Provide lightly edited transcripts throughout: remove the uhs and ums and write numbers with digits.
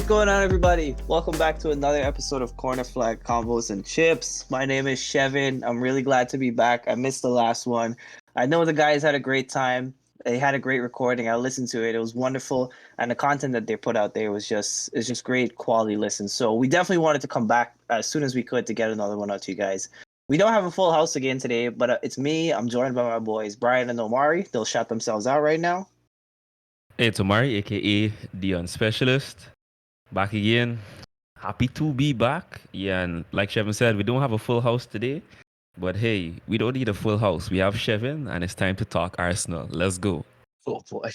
going on, everybody? Welcome back to another episode of Corner Flag Convos and Chips. My name is Shevin. I'm really glad to be back. I missed the last one. I know the guys had a great time. They had a great recording. I listened to it. It was wonderful, and the content that they put out there was just great quality listen. So we definitely wanted to come back as soon as we could to get another one out to you guys. We don't have a full house again today, but it's me. I'm joined by my boys Brian and Omari. They'll shout themselves out right now. Hey, it's Omari, aka the Specialist, back again. Happy to be back. Yeah, and like Shevin said, we don't have a full house today, but hey, we don't need a full house. We have Shevin, and it's time to talk Arsenal. Let's go. Oh boy.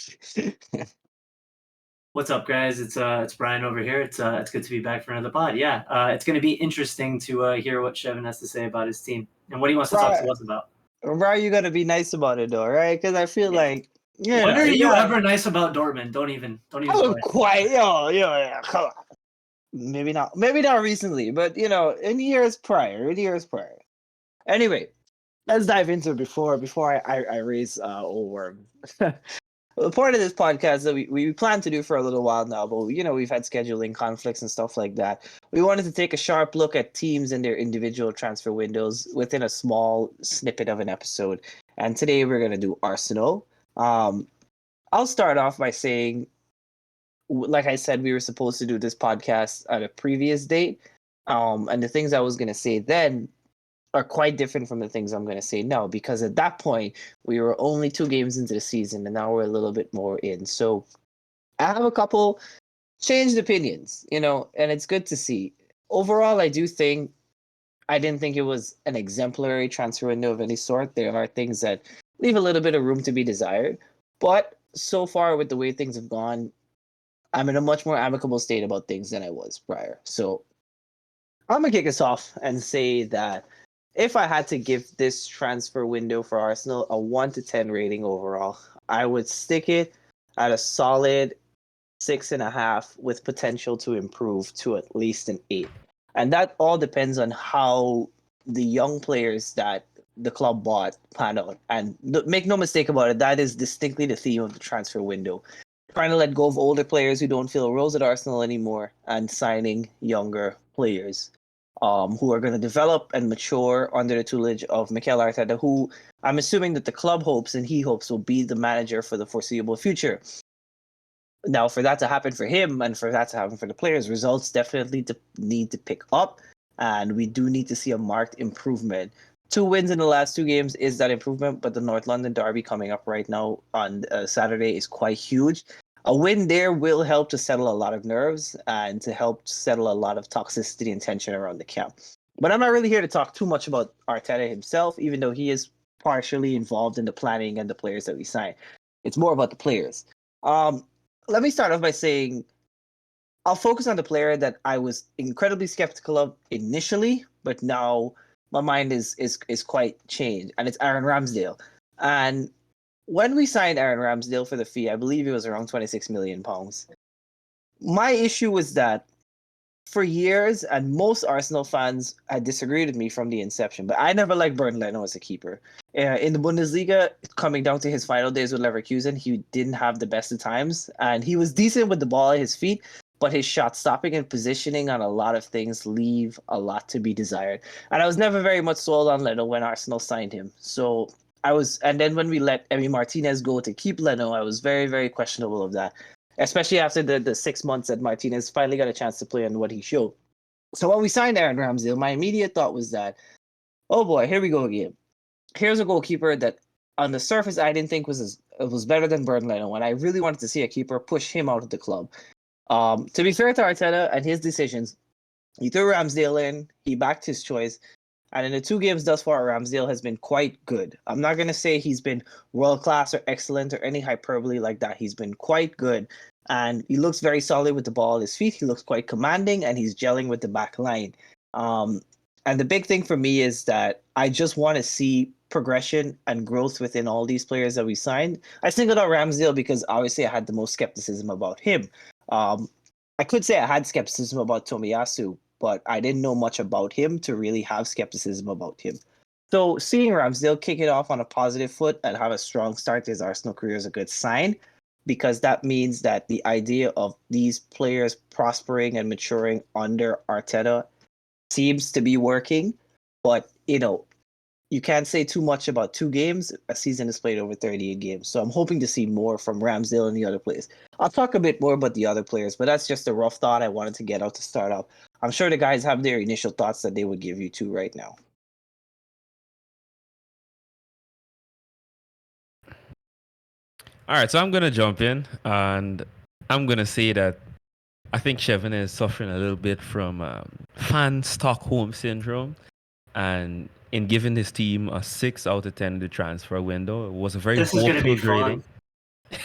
What's up, guys? It's Brian over here. It's good to be back for another pod. Yeah, it's going to be interesting to hear what Shevin has to say about his team and what he wants to talk to us about. Brian, you gotta be nice about it though, right? Because I feel like when are you ever nice about Dortmund? Don't even. I'm quite, yeah. Come on. Maybe not recently, but in years prior. Anyway, let's dive into it before I raise old worm. The point of this podcast that we plan to do for a little while now, but we've had scheduling conflicts and stuff like that. We wanted to take a sharp look at teams and their individual transfer windows within a small snippet of an episode. And today we're gonna do Arsenal. I'll start off by saying, like I said, we were supposed to do this podcast at a previous date, and the things I was gonna say then are quite different from the things I'm going to say now, because at that point we were only 2 games into the season and now we're a little bit more in. So I have a couple changed opinions, and it's good to see. Overall, I didn't think it was an exemplary transfer window of any sort. There are things that leave a little bit of room to be desired, but so far with the way things have gone, I'm in a much more amicable state about things than I was prior. So I'm going to kick us off and say that if I had to give this transfer window for Arsenal a 1 to 10 rating overall, I would stick it at a solid 6.5 with potential to improve to at least an 8. And that all depends on how the young players that the club bought pan out. And make no mistake about it, that is distinctly the theme of the transfer window. Trying to let go of older players who don't feel roles at Arsenal anymore and signing younger players. Who are going to develop and mature under the tutelage of Mikel Arteta, who I'm assuming that the club hopes and he hopes will be the manager for the foreseeable future. Now, for that to happen for him and for that to happen for the players, results definitely need to pick up, and we do need to see a marked improvement. 2 wins in the last 2 games is that improvement, but the North London derby coming up right now on Saturday is quite huge. A win there will help to settle a lot of nerves and to help settle a lot of toxicity and tension around the camp. But I'm not really here to talk too much about Arteta himself, even though he is partially involved in the planning and the players that we sign. It's more about the players. Let me start off by saying I'll focus on the player that I was incredibly skeptical of initially, but now my mind is quite changed, and it's Aaron Ramsdale. And when we signed Aaron Ramsdale for the fee, I believe it was around £26 million. My issue was that for years, and most Arsenal fans had disagreed with me from the inception, but I never liked Bernd Leno as a keeper. In the Bundesliga, coming down to his final days with Leverkusen, he didn't have the best of times, and he was decent with the ball at his feet, but his shot stopping and positioning on a lot of things leave a lot to be desired. And I was never very much sold on Leno when Arsenal signed him. And then when we let Emi Martinez go to keep Leno, I was very, very questionable of that, especially after the 6 months that Martinez finally got a chance to play on what he showed. So when we signed Aaron Ramsdale, my immediate thought was that, oh boy, here we go again. Here's a goalkeeper that on the surface I didn't think was better than Bernd Leno, and I really wanted to see a keeper push him out of the club. To be fair to Arteta and his decisions, he threw Ramsdale in, he backed his choice, and in the 2 games thus far, Ramsdale has been quite good. I'm not going to say he's been world-class or excellent or any hyperbole like that. He's been quite good. And he looks very solid with the ball at his feet. He looks quite commanding, and he's gelling with the back line. And the big thing for me is that I just want to see progression and growth within all these players that we signed. I singled out Ramsdale because obviously I had the most skepticism about him. I could say I had skepticism about Tomiyasu, but I didn't know much about him to really have skepticism about him. So seeing Ramsdale kick it off on a positive foot and have a strong start to his Arsenal career is a good sign. because that means that the idea of these players prospering and maturing under Arteta seems to be working. But, you can't say too much about 2 games. A season is played over 38 games. So I'm hoping to see more from Ramsdale and the other players. I'll talk a bit more about the other players, but that's just a rough thought I wanted to get out to start off. I'm sure the guys have their initial thoughts that they would give you too right now. All right, so I'm gonna jump in and I'm gonna say that I think Shevin is suffering a little bit from fan Stockholm syndrome, and in giving his team a 6 out of 10 in the transfer window, it was a very This is going to be hopeful grading. fun.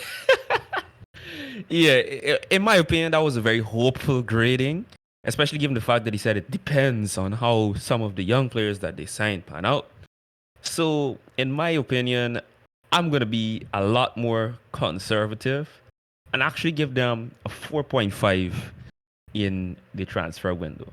Yeah, in my opinion, that was a very hopeful grading, especially given the fact that he said it depends on how some of the young players that they signed pan out. So, in my opinion, I'm going to be a lot more conservative and actually give them a 4.5 in the transfer window.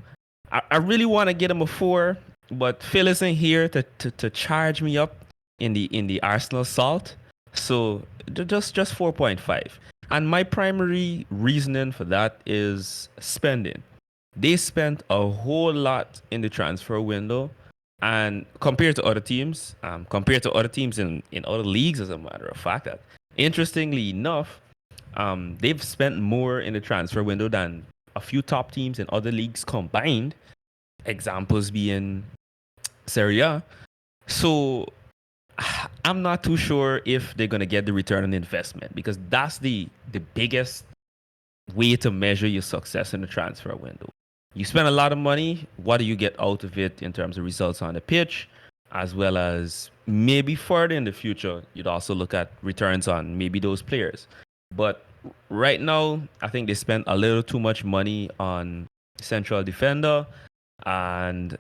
I really want to get him a 4, but Phil isn't here to charge me up in the Arsenal salt. So just 4.5. And my primary reasoning for that is spending. They spent a whole lot in the transfer window, and compared to other teams, in other leagues, as a matter of fact, that interestingly enough, they've spent more in the transfer window than a few top teams in other leagues combined. Examples being Serie A. So I'm not too sure if they're gonna get the return on investment, because that's the biggest way to measure your success in the transfer window. You spend a lot of money. What do you get out of it in terms of results on the pitch, as well as maybe further in the future, you'd also look at returns on maybe those players. But right now, I think they spent a little too much money on central defender, and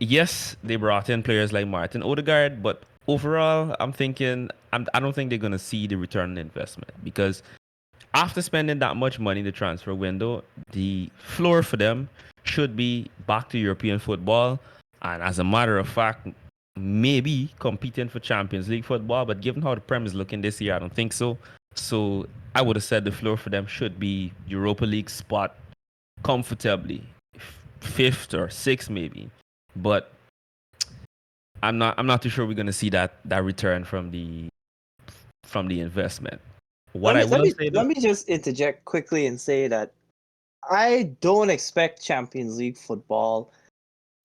yes, they brought in players like Martin Odegaard, but overall, I don't think they're gonna see the return on investment, because after spending that much money in the transfer window, the floor for them should be back to European football. And as a matter of fact, maybe competing for Champions League football. But given how the Prem is looking this year, I don't think so. So I would have said the floor for them should be Europa League spot comfortably, fifth or sixth maybe. But I'm not too sure we're gonna see that return from the investment. Let me just interject quickly and say that I don't expect Champions League football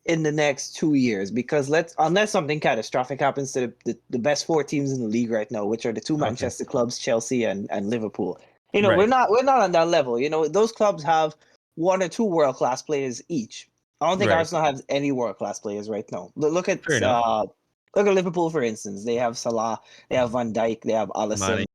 in the next 2 years, because unless something catastrophic happens to the best 4 teams in the league right now, which are the two Manchester clubs, Chelsea and Liverpool. Right. we're not on that level. Those clubs have 1 or 2 world-class players each. I don't think Right. Arsenal has any world-class players right now. Look at Fair enough. Liverpool, for instance. They have Salah, they have Van Dijk, they have Alisson. Mane.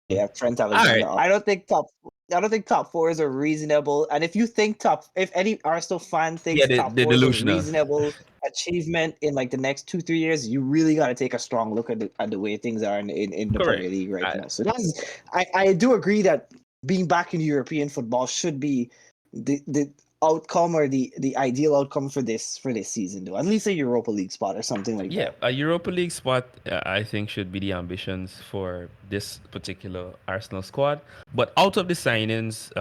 They have Trent Alexander. All I don't think top 4 is a reasonable. And if you think if any Arsenal fan thinks Yeah, top they're 4 is a delusional. reasonable achievement in like the next 2-3 years, you really got to take a strong look at the way things are in the Correct. Premier League right now. So I do agree that being back in European football should be the outcome, or the ideal outcome for this season, though. At least a Europa League spot or something like Yeah, that. a Europa League spot, I think, should be the ambitions for this particular Arsenal squad. But out of the signings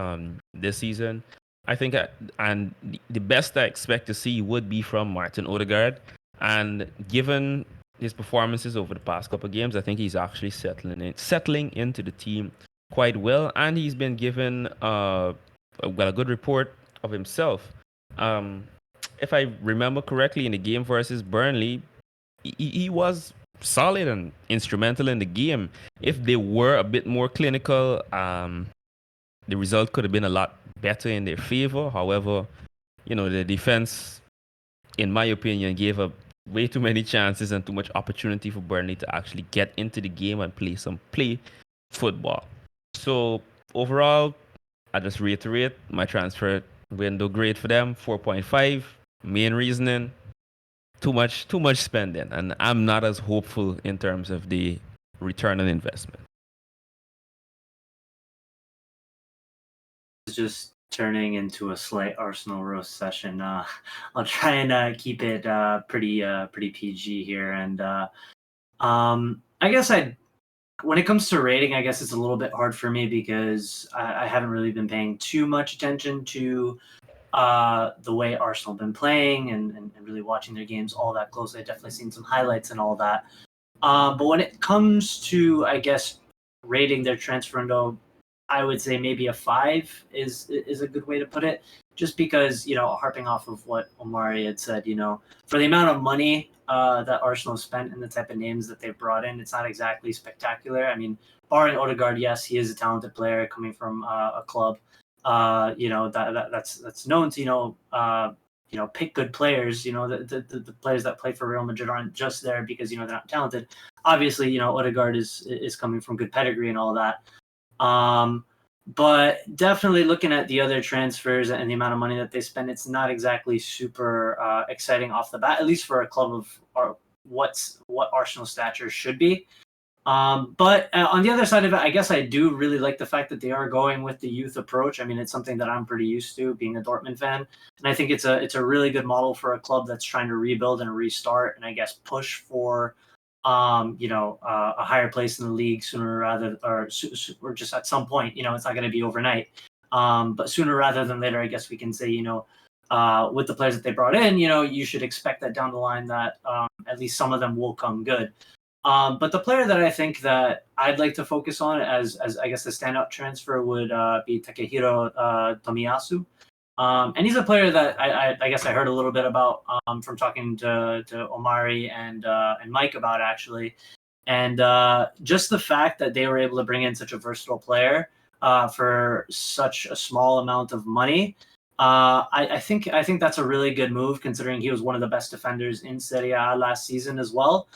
this season, I think, and the best I expect to see would be from Martin Odegaard. And given his performances over the past couple of games, I think he's actually settling into the team quite well, and he's been given a good report of himself. If I remember correctly, in the game versus Burnley, he was solid and instrumental in the game. If they were a bit more clinical, the result could have been a lot better in their favor. However, the defense, in my opinion, gave up way too many chances and too much opportunity for Burnley to actually get into the game and play football. So overall, I just reiterate my transfer window grade for them, 4.5. Main reasoning, too much spending, and I'm not as hopeful in terms of the return on investment. Just turning into a slight Arsenal roast session. I'll try and keep it pretty PG here. And I guess when it comes to rating, I guess it's a little bit hard for me because I haven't really been paying too much attention to the way Arsenal have been playing and really watching their games all that closely. I've definitely seen some highlights and all that. But when it comes to, I guess, rating their transfer window, I would say maybe a 5 is a good way to put it. Just because, harping off of what Omari had said, for the amount of money that Arsenal spent and the type of names that they've brought in, it's not exactly spectacular. I mean, barring Odegaard, yes, he is a talented player coming from a club, that's known to, pick good players. The players that play for Real Madrid aren't just there because, they're not talented. Obviously, Odegaard is coming from good pedigree and all that. But definitely looking at the other transfers and the amount of money that they spend, it's not exactly super exciting off the bat, at least for a club of what Arsenal stature should be. But on the other side of it, I guess I do really like the fact that they are going with the youth approach. I mean, it's something that I'm pretty used to being a Dortmund fan. And I think it's a really good model for a club that's trying to rebuild and restart and I guess push for a higher place in the league sooner rather, or just at some point, it's not going to be overnight. But sooner rather than later, I guess we can say, with the players that they brought in, you should expect that down the line that at least some of them will come good. But the player that I think that I'd like to focus on as I guess the standout transfer would be Takehiro Tomiyasu. And he's a player that I guess I heard a little bit about from talking to Omari and Mike about actually. And just the fact that they were able to bring in such a versatile player for such a small amount of money, I think that's a really good move considering he was one of the best defenders in Serie A last season as well.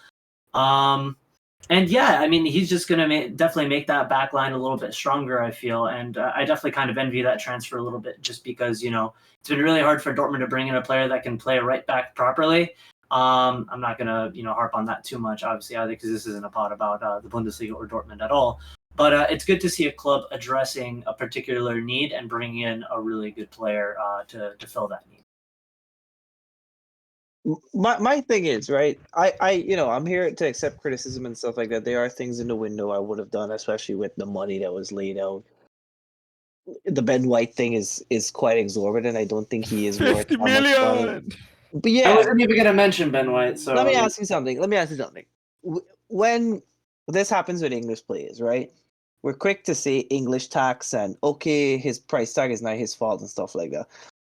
And yeah, I mean, he's just going to definitely make that back line a little bit stronger, I feel. And I definitely kind of envy that transfer a little bit just because, it's been really hard for Dortmund to bring in a player that can play right back properly. I'm not going to, harp on that too much, obviously, either because this isn't a pod about the Bundesliga or Dortmund at all. But it's good to see a club addressing a particular need and bringing in a really good player to fill that need. My thing is, right, I'm here to accept criticism and stuff like that. There are things in the window I would have done, especially with the money that was laid out. The Ben White thing is quite exorbitant. I don't think he is worth 50 how much money. million. But yeah, I wasn't even going to mention Ben White. So let me ask you something. When this happens with English players, right? We're quick to say English tax and okay, his price tag is not his fault and stuff like that.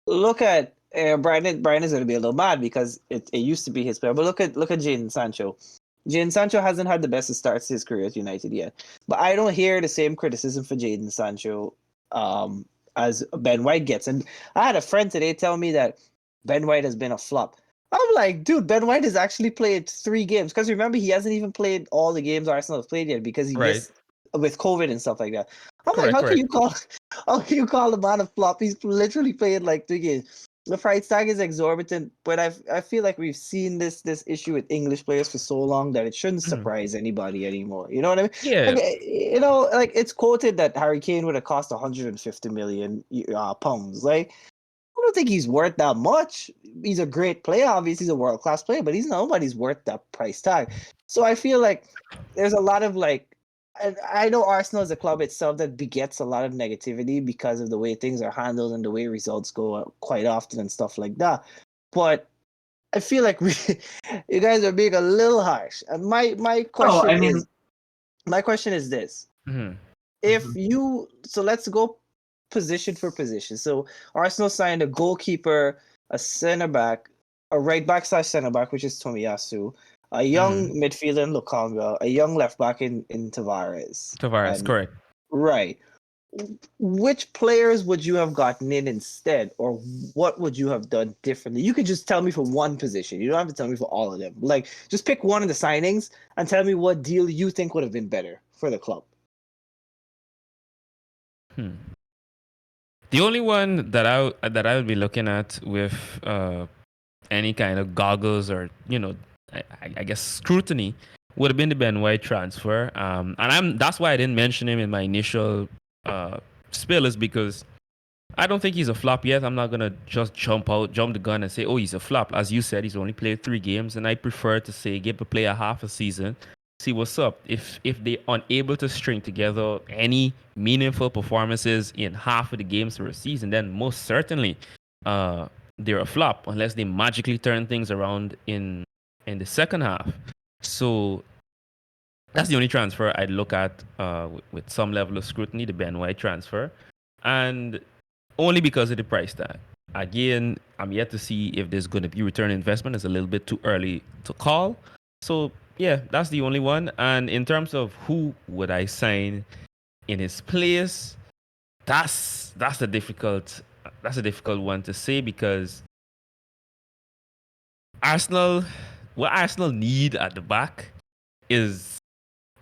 Look at Brian. Brian is going to be a little mad because it used to be his player. But look at Jadon Sancho. Jadon Sancho hasn't had the best of starts to his career at United yet. But I don't hear the same criticism for Jadon Sancho as Ben White gets. And I had a friend today tell me that Ben White has been a flop. I'm like, dude, Ben White has actually played 3 games. Because remember, he hasn't even played all the games Arsenal have played yet because he missed with COVID and stuff like that. I'm like, how can you call the man a flop? He's literally played like 3 games. The price tag is exorbitant, but I feel like we've seen this issue with English players for so long that it shouldn't surprise anybody anymore. You know what I mean? Yeah. Like it's quoted that Harry Kane would have cost 150 million pounds. Like, I don't think he's worth that much. He's a great player, obviously he's a world-class player, but nobody's worth that price tag. So I feel like there's a lot of like, I know Arsenal is a club itself that begets a lot of negativity because of the way things are handled and the way results go quite often and stuff like that. But I feel like you guys are being a little harsh. And my question is this: so let's go position for position. So Arsenal signed a goalkeeper, a center back, a right back / center back, which is Tomiyasu. A young midfielder in Lukonga, a young left back in Tavares. Correct. Right. Which players would you have gotten in instead, or what would you have done differently? You could just tell me for one position. You don't have to tell me for all of them. Like, just pick one of the signings and tell me what deal you think would have been better for the club. The only one that I would be looking at with any kind of goggles or I guess scrutiny would have been the Ben White transfer. And that's why I didn't mention him in my initial spill is because I don't think he's a flop yet. I'm not gonna just jump the gun and say, "Oh, he's a flop." As you said, he's only played 3 games, and I prefer to say give a player half a season, see what's up. If they unable to string together any meaningful performances in half of the games for a season, then most certainly, uh, they're a flop unless they magically turn things around in the second half. So that's the only transfer I'd look at with some level of scrutiny, the Ben White transfer, and only because of the price tag. Again, I'm yet to see if there's going to be return investment. It's a little bit too early to call. So yeah, that's the only one. And in terms of who would I sign in his place, that's a difficult one to say because Arsenal, what Arsenal need at the back is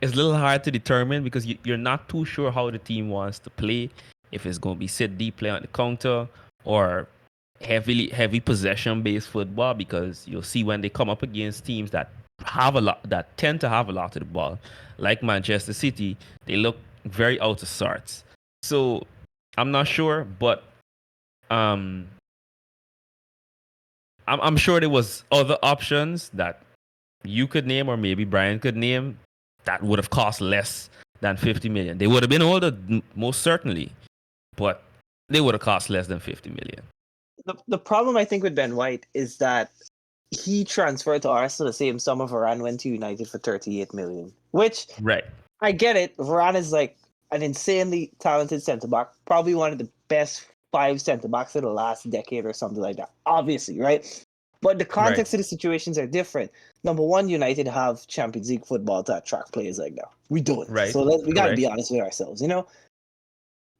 it's a little hard to determine because you're not too sure how the team wants to play. If it's going to be sit deep, play on the counter, or heavy possession based football. Because you'll see when they come up against teams that tend to have a lot of the ball, like Manchester City, they look very out of sorts. So I'm not sure, but um, I'm sure there was other options that you could name or maybe Brian could name that would have cost less than 50 million. They would have been older, most certainly, but they would have cost less than 50 million. The problem I think with Ben White is that he transferred to Arsenal the same summer Varane went to United for 38 million. Which Right. I get it. Varane is like an insanely talented centre back, probably one of the best 5 centre backs of the last decade or something like that. Obviously, right? But the context of the situations are different. Number one, United have Champions League football to attract players like that. We don't. Right. So we got to be Correct. honest with ourselves, you know?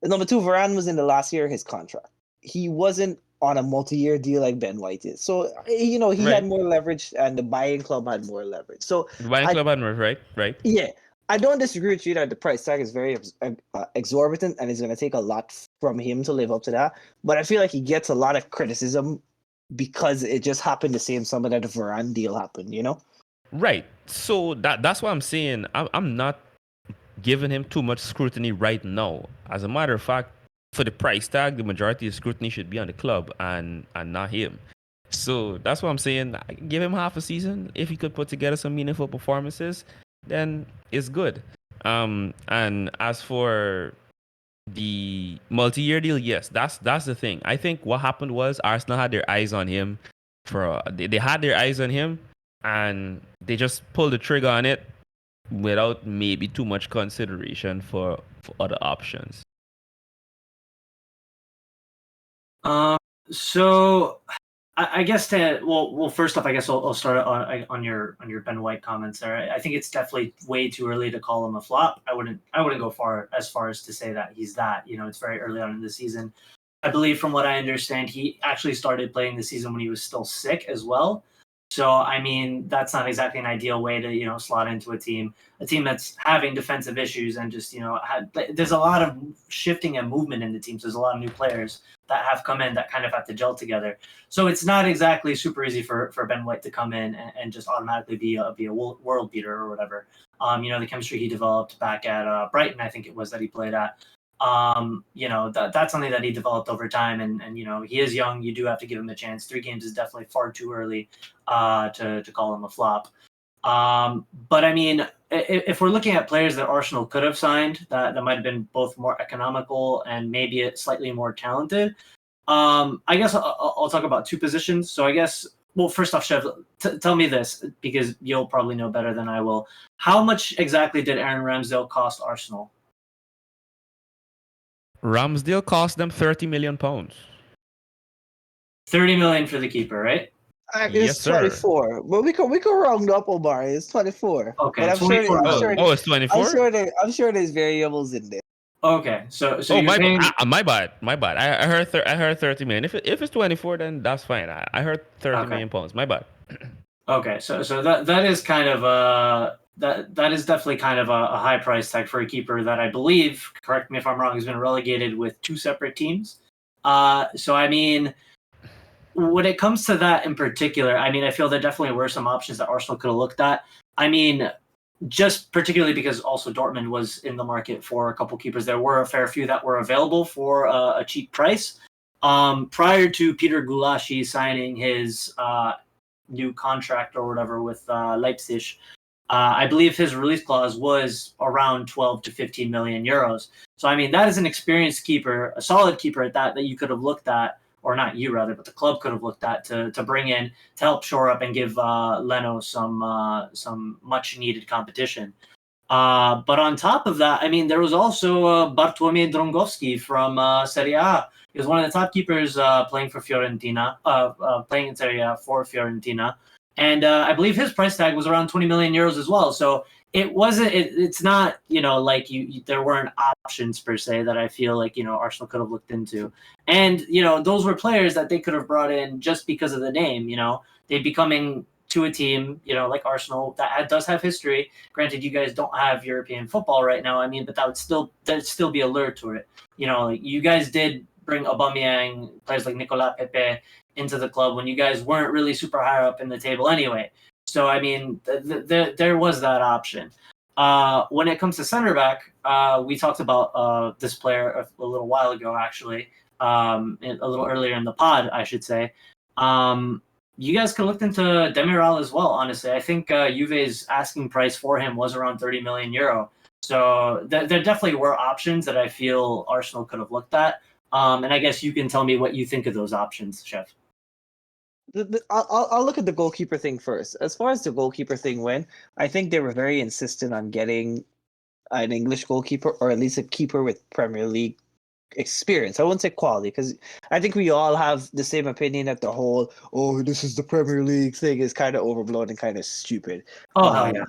Number two, Varane was in the last year of his contract. He wasn't on a multi-year deal like Ben White is. So, you know, he had Right. more leverage and the buying club had more leverage. So, The buying I, club had right. yeah, I don't disagree with you that the price tag is very exorbitant and it's going to take a lot from him to live up to that. But I feel like he gets a lot of criticism because it just happened the same summer that the Varane deal happened, you know? Right. So that's what I'm saying. I'm not giving him too much scrutiny right now. As a matter of fact, for the price tag, the majority of scrutiny should be on the club and not him. So that's what I'm saying. I give him half a season. If he could put together some meaningful performances, then it's good. And as for the multi-year deal, yes, that's the thing. I think what happened was Arsenal had their eyes on him they had their eyes on him and they just pulled the trigger on it without maybe too much consideration for other options. So I guess first off, I guess I'll start on your Ben White comments there. I think it's definitely way too early to call him a flop. I wouldn't go as far as to say that he's that. You know, it's very early on in the season. I believe, from what I understand, he actually started playing the season when he was still sick as well. So, I mean, that's not exactly an ideal way to, slot into a team that's having defensive issues and just, there's a lot of shifting and movement in the team. So there's a lot of new players that have come in that kind of have to gel together. So it's not exactly super easy for Ben White to come in and just automatically be a world beater or whatever. The chemistry he developed back at Brighton, I think it was that he played at. That's something that he developed over time, and he is young. You do have to give him a chance. 3 games is definitely far too early to call him a flop. But I mean, if we're looking at players that Arsenal could have signed that might have been both more economical and maybe slightly more talented, I guess I'll talk about 2 positions. So I guess, well, first off, Chev, tell me this, because you'll probably know better than I will. How much exactly did Aaron Ramsdale cost Arsenal? Ramsdale cost them £30 million. 30 million for the keeper, right? It's Yes, sir. 24, but we could round up, Omari. It's 24. Okay, but I'm 24 sure. million. It's 24. I'm sure there's variables in there. Okay, so Oh, you're saying... my bad. I heard 30 million. If it's 24, then that's fine. I heard 30 million pounds. My bad. Okay, so that is kind of that is definitely kind of a high price tag for a keeper that I believe, correct me if I'm wrong, has been relegated with 2 separate teams. So I mean, when it comes to that in particular, I mean, I feel there definitely were some options that Arsenal could have looked at. I mean, just particularly because also Dortmund was in the market for a couple keepers. There were a fair few that were available for a cheap price. Prior to Peter Gulashi signing his new contract or whatever with Leipzig, I believe his release clause was around 12 to 15 million euros. So, I mean, that is an experienced keeper, a solid keeper at that you could have looked at, or not you rather, but the club could have looked at to bring in to help shore up and give Leno some much needed competition. But on top of that, I mean, there was also Bartłomiej Drągowski from Serie A. He was one of the top keepers playing for Fiorentina, playing in Serie A for Fiorentina. And I believe his price tag was around 20 million euros as well. So it wasn't, it's not, like there weren't options per se that I feel like, Arsenal could have looked into. And, those were players that they could have brought in just because of the name, they'd be coming to a team, like Arsenal that does have history. Granted, you guys don't have European football right now. I mean, but that'd still be allured to it. You guys did bring Aubameyang, players like Nicolas Pepe into the club when you guys weren't really super high up in the table anyway. So, I mean, there was that option. When it comes to center back, we talked about this player a little while ago, actually, a little earlier in the pod, I should say. You guys could look into Demiral as well, honestly. I think Juve's asking price for him was around 30 million euro. So there definitely were options that I feel Arsenal could have looked at. And I guess you can tell me what you think of those options, Chef. I'll look at the goalkeeper thing first. As far as the goalkeeper thing went, I think they were very insistent on getting an English goalkeeper, or at least a keeper with Premier League experience. I wouldn't say quality, because I think we all have the same opinion that the whole this is the Premier League thing is kind of overblown and kind of stupid. Oh, hell yeah.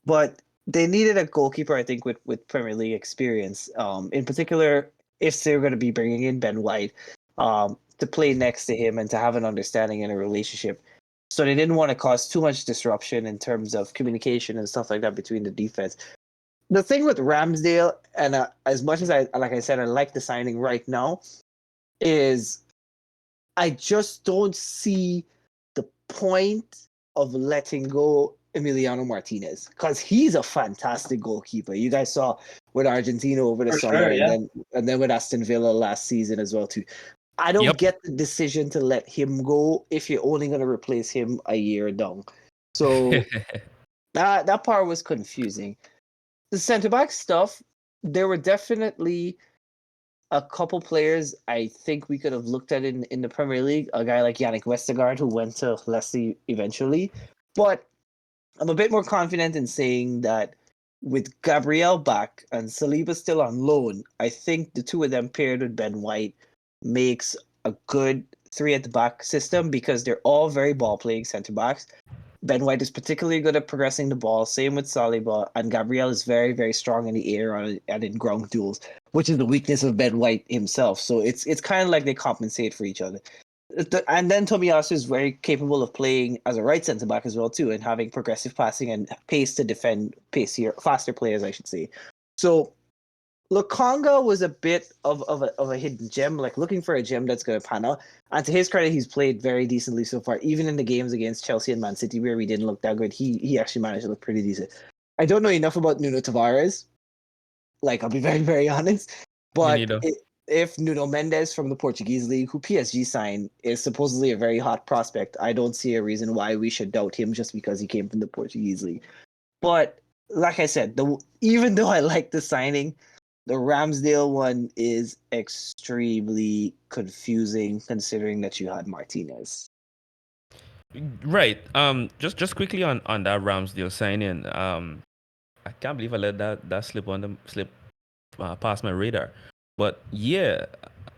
But they needed a goalkeeper, I think, with Premier League experience. In particular, if they're going to be bringing in Ben White, to play next to him and to have an understanding and a relationship. So they didn't want to cause too much disruption in terms of communication and stuff like that between the defense. The thing with Ramsdale, and as much as I like the signing right now, is I just don't see the point of letting go Emiliano Martinez, because he's a fantastic goalkeeper. You guys saw with Argentina over the summer, sure, yeah. and then with Aston Villa last season as well too. I don't get the decision to let him go if you're only going to replace him a year down. So that part was confusing. The centre back stuff, there were definitely a couple players I think we could have looked at in the Premier League. A guy like Yannick Westergaard, who went to Leicester eventually. But I'm a bit more confident in saying that with Gabriel back and Saliba still on loan, I think the two of them paired with Ben White makes a good three at the back system, because they're all very ball playing centre backs. Ben White is particularly good at progressing the ball. Same with Saliba, and Gabriel is very, very strong in the air and in ground duels, which is the weakness of Ben White himself. So it's kind of like they compensate for each other. And then Tomiyasu is very capable of playing as a right centre back as well too, and having progressive passing and pace to defend faster players, I should say. So Lokonga was a bit of a hidden gem, like looking for a gem that's going to pan out. And to his credit, he's played very decently so far. Even in the games against Chelsea and Man City, where we didn't look that good, he actually managed to look pretty decent. I don't know enough about Nuno Tavares. Like, I'll be very, very honest. But if Nuno Mendes from the Portuguese league, who PSG signed, is supposedly a very hot prospect, I don't see a reason why we should doubt him just because he came from the Portuguese league. But like I said, even though I like the signing, the Ramsdale one is extremely confusing, considering that you had Martinez. Right. Just quickly on that Ramsdale signing. I can't believe I let that slip past my radar. But yeah,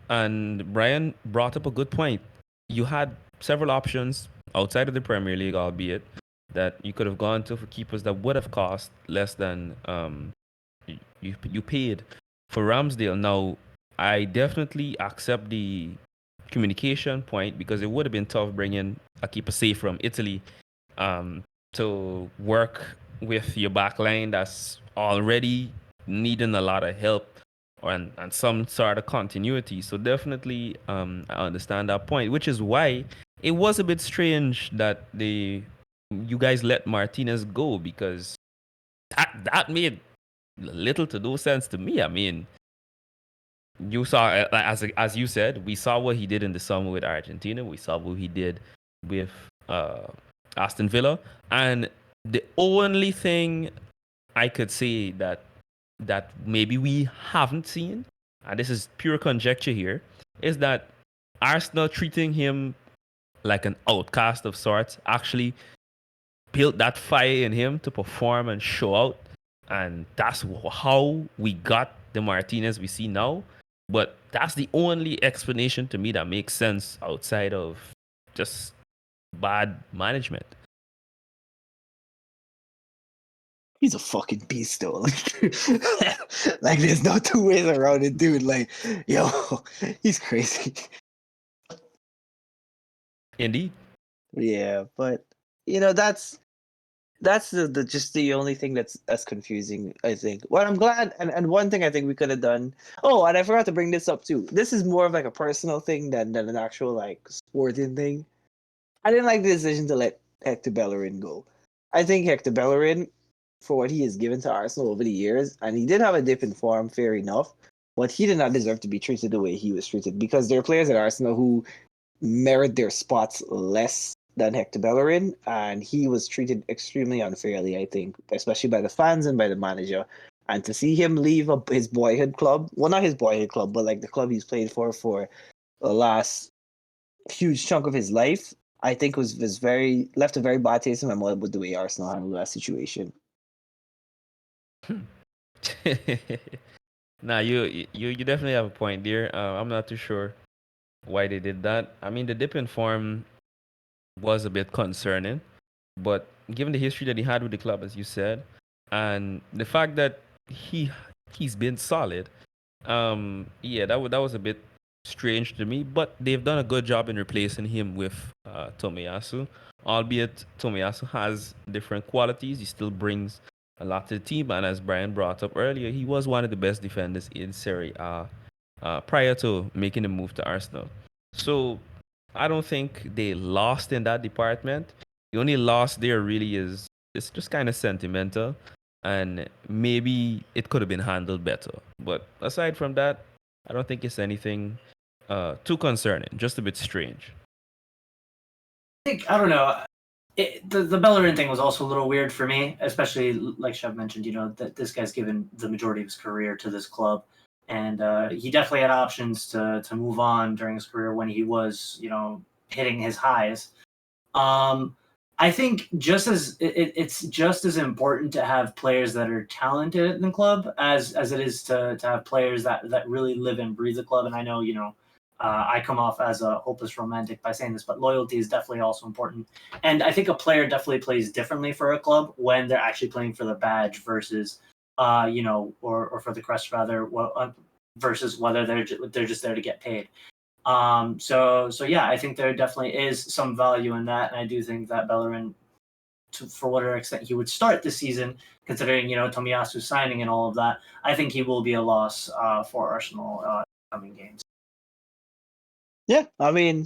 and Brian brought up a good point. You had several options outside of the Premier League, albeit that you could have gone to for keepers that would have cost less than you paid for Ramsdale. Now, I definitely accept the communication point, because it would have been tough bringing a keeper, say, from Italy, to work with your back line that's already needing a lot of help and some sort of continuity. So definitely, I understand that point, which is why it was a bit strange that you guys let Martinez go, because that made little to no sense to me. I mean, you saw, as you said, we saw what he did in the summer with Argentina. We saw what he did with uh, Aston Villa, and the only thing I could say that maybe we haven't seen, and this is pure conjecture here, is that Arsenal treating him like an outcast of sorts actually built that fire in him to perform and show out. And that's how we got the Martinez we see now. But that's the only explanation to me that makes sense outside of just bad management. He's a fucking beast, though. Like, there's no two ways around it, dude. Like, yo, he's crazy. Indeed. Yeah, but that's the just the only thing that's confusing, I think. Well, I'm glad, and one thing I think we could have done. Oh, and I forgot to bring this up too. This is more of like a personal thing than an actual like sporting thing. I didn't like the decision to let Hector Bellerin go. I think Hector Bellerin, for what he has given to Arsenal over the years, and he did have a dip in form, fair enough, but he did not deserve to be treated the way he was treated, because there are players at Arsenal who merit their spots less than Hector Bellerin, and he was treated extremely unfairly, I think, especially by the fans and by the manager. And to see him leave his boyhood club, well, not his boyhood club, but like the club he's played for the last huge chunk of his life, I think was very left a very bad taste in my mouth with the way Arsenal handled that situation. Nah, you definitely have a point there. I'm not too sure why they did that. I mean, the dip in form was a bit concerning, but given the history that he had with the club, as you said, and the fact that he's been solid, yeah, that was a bit strange to me. But they've done a good job in replacing him with Tomiyasu. Albeit Tomiyasu has different qualities, he still brings a lot to the team. And as Brian brought up earlier, he was one of the best defenders in Serie A prior to making the move to Arsenal. So I don't think they lost in that department. The only loss there really is it's just kind of sentimental, and maybe it could have been handled better. But aside from that, I don't think it's anything too concerning. Just a bit strange. I don't know. The Bellerin thing was also a little weird for me, especially like Shev mentioned. That this guy's given the majority of his career to this club, and he definitely had options to move on during his career when he was hitting his highs. I think it's just as important to have players that are talented in the club as it is to have players that really live and breathe the club. And I know I come off as a hopeless romantic by saying this, but loyalty is definitely also important. And I think a player definitely plays differently for a club when they're actually playing for the badge versus, or for the crest rather, versus whether they're just there to get paid. So yeah, I think there definitely is some value in that, and I do think that Bellerin, for whatever extent he would start the season, considering Tomiyasu signing and all of that, I think he will be a loss for Arsenal coming games. Yeah, I mean,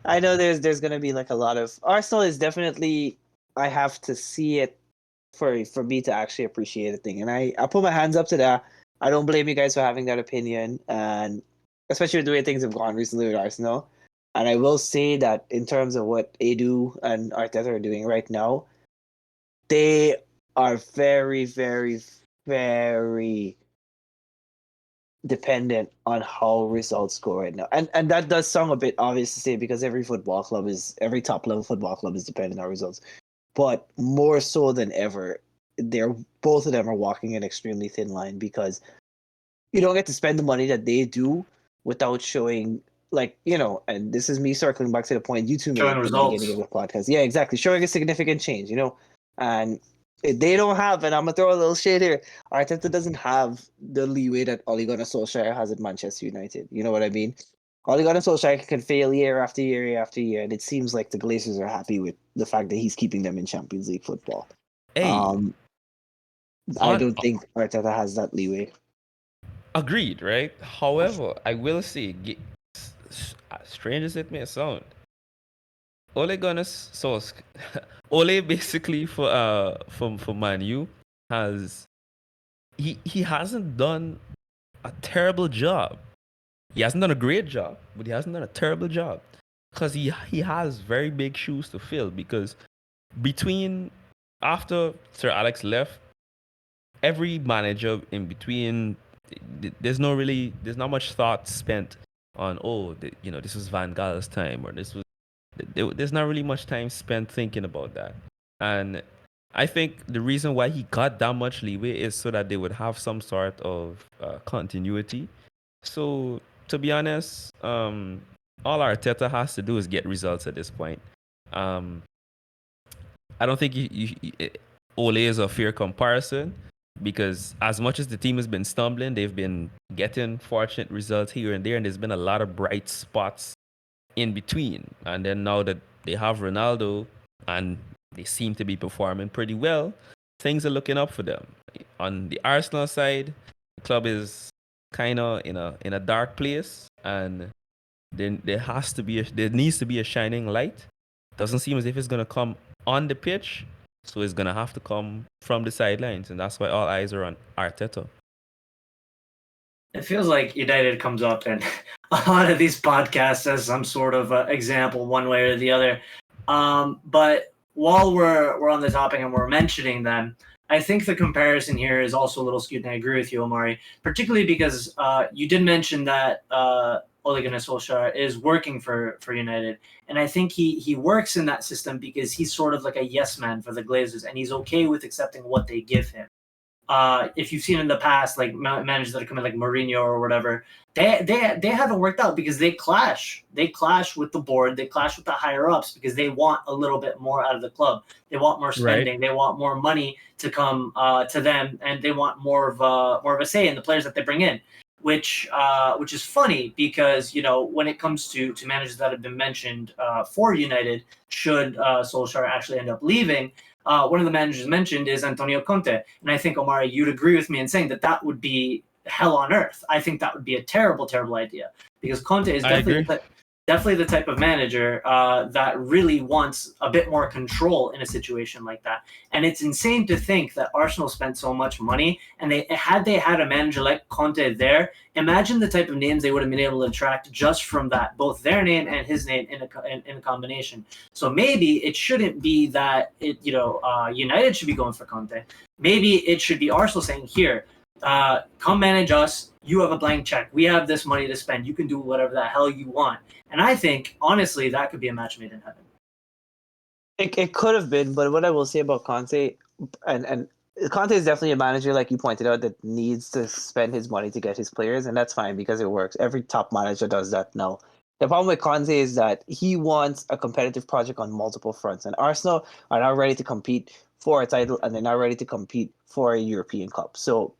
I know there's gonna be like a lot of Arsenal is definitely. I have to see it for me to actually appreciate the thing, and I put my hands up to that. I don't blame you guys for having that opinion, and especially with the way things have gone recently with Arsenal. And I will say that in terms of what Edu and Arteta are doing right now, they are very, very, very dependent on how results go right now. And that does sound a bit obvious to say because every top level football club is dependent on results. But more so than ever, both of them are walking an extremely thin line because you don't get to spend the money that they do without showing and this is me circling back to the point you two made Showing in the results. beginning of the podcast. Yeah, exactly. Showing a significant change, and they don't have, and I'm gonna throw a little shade here. Arteta doesn't have the leeway that Ole Gunnar Solskjaer has at Manchester United. You know what I mean? Ole Gunnar Solskjaer can fail year after year after year, and it seems like the Glazers are happy with the fact that he's keeping them in Champions League football. Hey, I on don't think Arteta has that leeway. agreed, right? However, I will say, strange as it may sound, Ole Gunnar Solskjaer, Ole basically for Man U has he hasn't done a terrible job. He hasn't done a great job, but he hasn't done a terrible job because he has very big shoes to fill. Because between after Sir Alex left, every manager in between, there's not much thought spent on this was Van Gaal's time or this was there's not really much time spent thinking about that. And I think the reason why he got that much leeway is so that they would have some sort of continuity. So to be honest, all Arteta has to do is get results at this point. Um, I don't think Ole is a fair comparison because as much as the team has been stumbling, they've been getting fortunate results here and there, and there's been a lot of bright spots in between. And then now that they have Ronaldo and they seem to be performing pretty well, things are looking up for them. On the Arsenal side, the club is kind of in a dark place, and then there needs to be a shining light. Doesn't seem as if it's gonna come on the pitch, so it's gonna have to come from the sidelines, and that's why all eyes are on Arteta. It feels like United comes up in a lot of these podcasts as some sort of example, one way or the other. But while we're on the topic and we're mentioning them, I think the comparison here is also a little skewed, and I agree with you, Omari, particularly because you did mention that Ole Gunnar Solskjaer is working for United, and I think he works in that system because he's sort of like a yes man for the Glazers, and he's okay with accepting what they give him. If you've seen in the past, like managers that have come in, like Mourinho or whatever, they haven't worked out because they clash. They clash with the board. They clash with the higher ups because they want a little bit more out of the club. They want more spending. They want more money to come to them, and they want more of a say in the players that they bring in. Which is funny because when it comes to managers that have been mentioned for United, should Solskjaer actually end up leaving. One of the managers mentioned is Antonio Conte. And I think, Omari, you'd agree with me in saying that that would be hell on earth. I think that would be a terrible, terrible idea because Conte is definitely the type of manager that really wants a bit more control in a situation like that. And it's insane to think that Arsenal spent so much money, and they had a manager like Conte there, imagine the type of names they would have been able to attract just from that, both their name and his name in a combination. So maybe it shouldn't be that United should be going for Conte. Maybe it should be Arsenal saying, here, come manage us. You have a blank check. We have this money to spend. You can do whatever the hell you want. And I think, honestly, that could be a match made in heaven. It could have been, but what I will say about Conte, and Conte is definitely a manager, like you pointed out, that needs to spend his money to get his players, and that's fine because it works. Every top manager does that now. The problem with Conte is that he wants a competitive project on multiple fronts, and Arsenal are now ready to compete for a title, and they're now ready to compete for a European Cup. So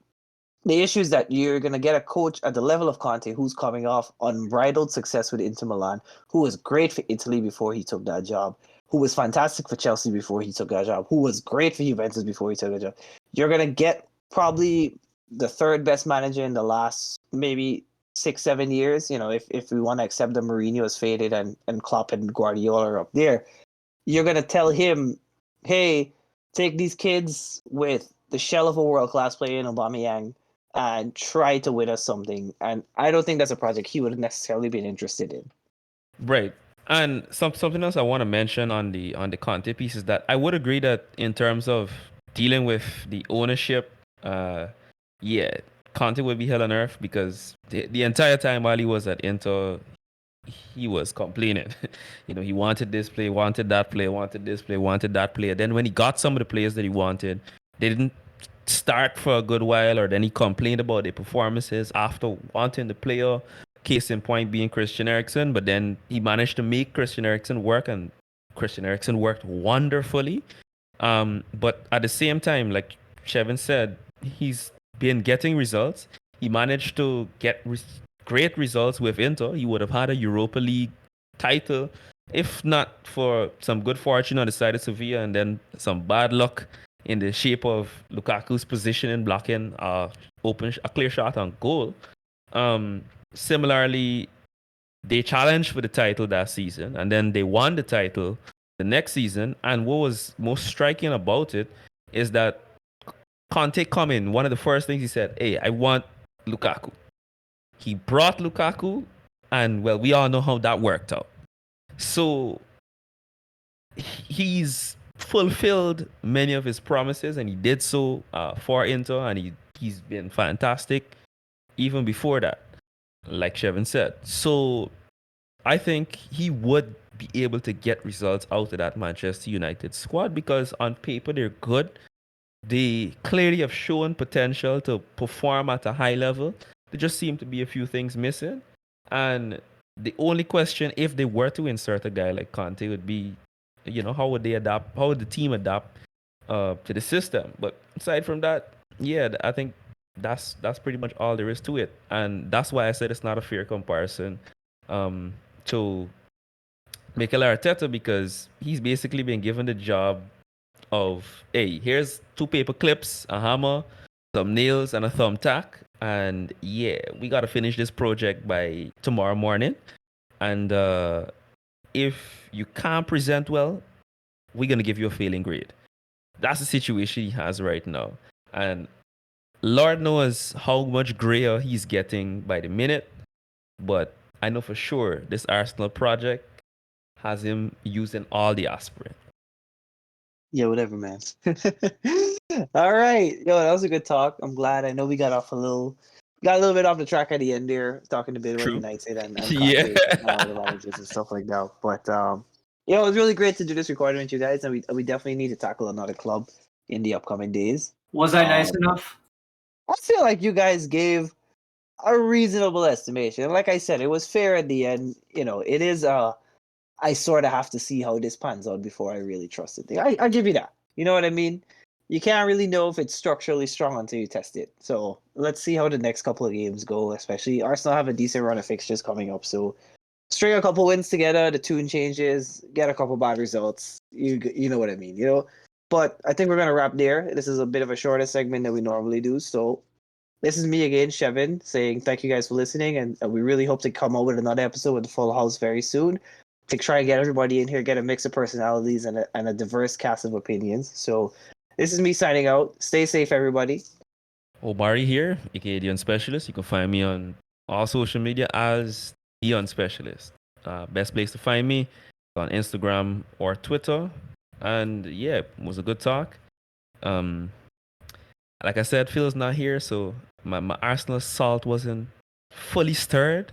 the issue is that you're going to get a coach at the level of Conte who's coming off unbridled success with Inter Milan, who was great for Italy before he took that job, who was fantastic for Chelsea before he took that job, who was great for Juventus before he took that job. You're going to get probably the third best manager in the last maybe 6-7 years. If we want to accept that Mourinho has faded and Klopp and Guardiola are up there, you're going to tell him, hey, take these kids with the shell of a world-class player in Aubameyang and try to win us something. And I don't think that's a project he would have necessarily been interested in. Right. And something else I want to mention on the Conte piece is that I would agree that in terms of dealing with the ownership, yeah, Conte would be hell on earth because the entire time while he was at Inter, he was complaining. He wanted this play, wanted that play, wanted this play, wanted that player. Then when he got some of the players that he wanted, they didn't start for a good while, or then he complained about the performances after wanting the player. Case in point being Christian Eriksen, but then he managed to make Christian Eriksen work, and Christian Eriksen worked wonderfully. But at the same time, like Shevin said, he's been getting results. He managed to get great results with Inter. He would have had a Europa League title if not for some good fortune on the side of Sevilla and then some bad luck in the shape of Lukaku's position in blocking a clear shot on goal. Similarly, They challenged for the title that season, and then they won the title the next season. And what was most striking about it is that Conte come in. One of the first things he said, "Hey, I want Lukaku." He brought Lukaku, and well, we all know how that worked out. So he's fulfilled many of his promises, and he did so for Inter, and he's been fantastic even before that, like Shevin said. So I think he would be able to get results out of that Manchester United squad because on paper they're good. They clearly have shown potential to perform at a high level. There just seem to be a few things missing. And the only question, if they were to insert a guy like Conte, would be, how would they adapt? How would the team adapt to the system? But aside from that, yeah, I think that's pretty much all there is to it. And that's why I said it's not a fair comparison to Mikel Arteta because he's basically been given the job of, hey, here's 2 paper clips, a hammer, some nails, and a thumbtack. And yeah, we got to finish this project by tomorrow morning. And if you can't present well, we're going to give you a failing grade. That's the situation he has right now. And Lord knows how much grayer he's getting by the minute. But I know for sure this Arsenal project has him using all the aspirin. Yeah, whatever, man. All right. Yo, that was a good talk. I'm glad. I know we got a little bit off the track at the end there, talking a bit about True. United and Yeah. Conte, the managers and stuff like that. But yeah, it was really great to do this recording with you guys, and we definitely need to tackle another club in the upcoming days. Was I nice enough? I feel like you guys gave a reasonable estimation. Like I said, it was fair at the end. It is I sort of have to see how this pans out before I really trust it. I give you that. You know what I mean? You can't really know if it's structurally strong until you test it. So let's see how the next couple of games go. Especially Arsenal have a decent run of fixtures coming up. So string a couple wins together, the tune changes, get a couple bad results. You know what I mean? But I think we're gonna wrap there. This is a bit of a shorter segment than we normally do. So this is me again, Shevin, saying thank you guys for listening, and we really hope to come out with another episode with the Full House very soon to try and get everybody in here, get a mix of personalities and a diverse cast of opinions. So this is me signing out. Stay safe, everybody. Omari here, aka the Unspecialist. You can find me on all social media as the Unspecialist. Best place to find me on Instagram or Twitter. And yeah, it was a good talk. Like I said, Phil's not here, so my Arsenal salt wasn't fully stirred.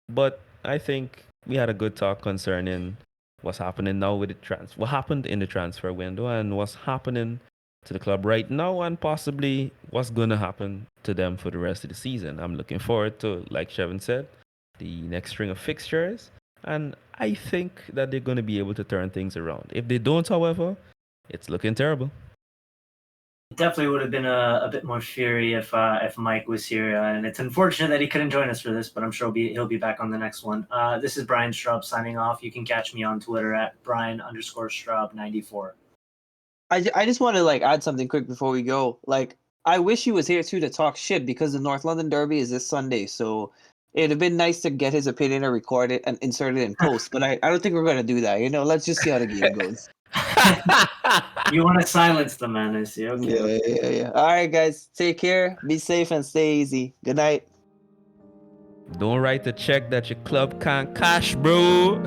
But I think we had a good talk concerning what's happening now with what happened in the transfer window and what's happening to the club right now and possibly what's going to happen to them for the rest of the season. I'm looking forward to, like Shevin said, the next string of fixtures. And I think that they're going to be able to turn things around. If they don't, however, it's looking terrible. It definitely would have been a bit more fury if Mike was here, and it's unfortunate that he couldn't join us for this, but I'm sure he'll be back on the next one. This is Brian Straub signing off. You can catch me on Twitter at Brian_Straub94. I just want to add something quick before we go. I wish he was here too to talk shit because the North London Derby is this Sunday, so it'd have been nice to get his opinion and record it and insert it in post. But I don't think we're gonna do that. Let's just see how the game goes. You want to silence the man, I see. Okay. Yeah. All right, guys. Take care. Be safe and stay easy. Good night. Don't write the check that your club can't cash, bro.